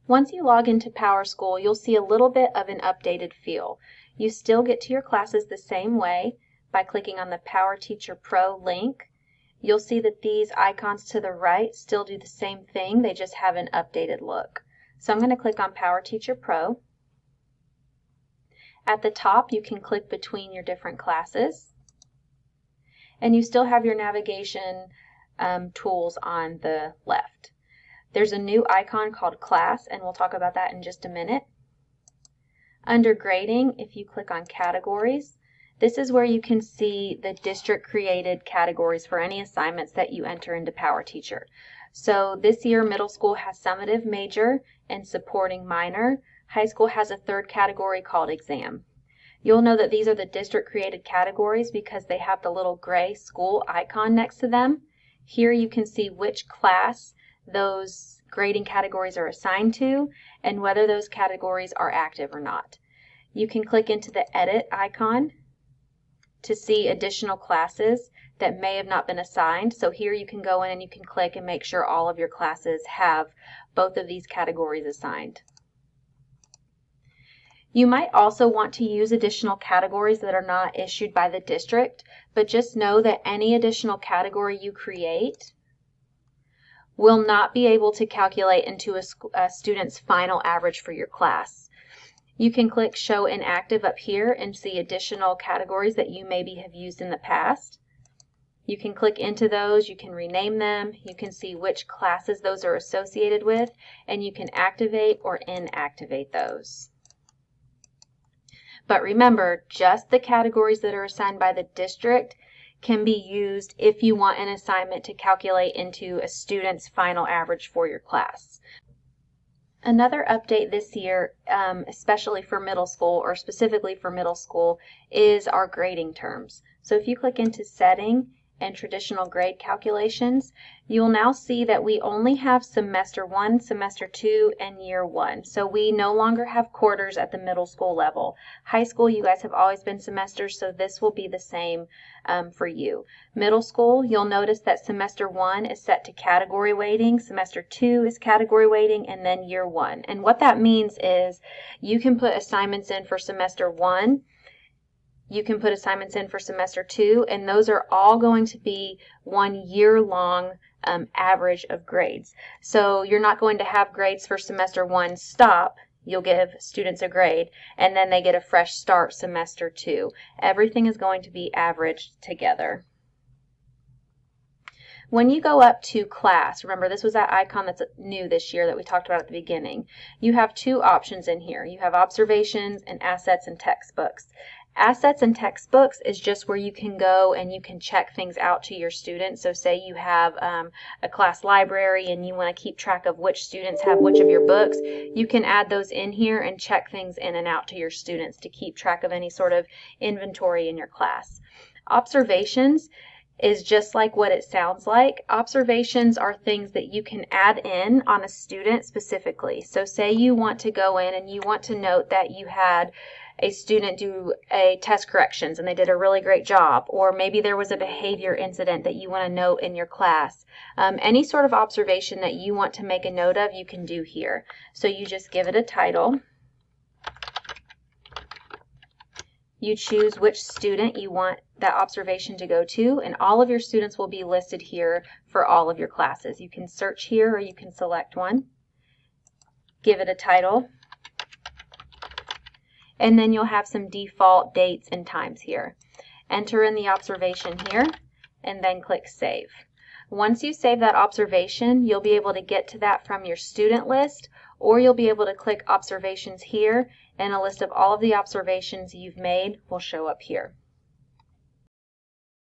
Once you log into PowerSchool, you'll see a little bit of an updated feel. You still get to your classes the same way by clicking on the PowerTeacher Pro link. You'll see that these icons to the right still do the same thing, they just have an updated look. So I'm going to click on PowerTeacher Pro. At the top, you can click between your different classes, and you still have your navigation tools on the left. There's a new icon called Class, and we'll talk about that in just a minute. Under Grading, if you click on Categories, this is where you can see the district-created categories for any assignments that you enter into PowerTeacher. So this year, middle school has Summative Major and Supporting Minor. High school has a third category called Exam. You'll know that these are the district-created categories because they have the little gray school icon next to them. Here you can see which class those grading categories are assigned to and whether those categories are active or not. You can click into the Edit icon to see additional classes that may have not been assigned. So here you can go in and you can click and make sure all of your classes have both of these categories assigned. You might also want to use additional categories that are not issued by the district, but just know that any additional category you create will not be able to calculate into a student's final average for your class. You can click Show Inactive up here and see additional categories that you maybe have used in the past. You can click into those, you can rename them, you can see which classes those are associated with, and you can activate or inactivate those. But remember, just the categories that are assigned by the district can be used if you want an assignment to calculate into a student's final average for your class. Another update this year, especially for middle school or specifically for middle school, is our grading terms. So if you click into Setting and Traditional Grade Calculations, you'll now see that we only have Semester 1, Semester 2, and Year 1. So we no longer have quarters at the middle school level. High school, you guys have always been semesters, so this will be the same for you. Middle school, you'll notice that Semester 1 is set to category weighting, Semester 2 is category weighting, and then Year 1. And what that means is you can put assignments in for Semester 1, you can put assignments in for Semester 2, and those are all going to be 1 year-long average of grades. So you're not going to have grades for Semester 1 stop. You'll give students a grade, and then they get a fresh start Semester 2. Everything is going to be averaged together. When you go up to Class, remember this was that icon that's new this year that we talked about at the beginning, you have two options in here. You have Observations and Assets and Textbooks. Assets and Textbooks is just where you can go and you can check things out to your students. So say you have a class library and you want to keep track of which students have which of your books, you can add those in here and check things in and out to your students to keep track of any sort of inventory in your class. Observations is just like what it sounds like. Observations are things that you can add in on a student specifically. So say you want to go in and you want to note that you had a student do a test corrections and they did a really great job, or maybe there was a behavior incident that you want to note in your class. Any sort of observation that you want to make a note of, you can do here. So you just give it a title. You choose which student you want that observation to go to, and all of your students will be listed here for all of your classes. You can search here or you can select one. Give it a title. And then you'll have some default dates and times here. Enter in the observation here and then click Save. Once you save that observation, you'll be able to get to that from your student list, or you'll be able to click Observations here and a list of all of the observations you've made will show up here.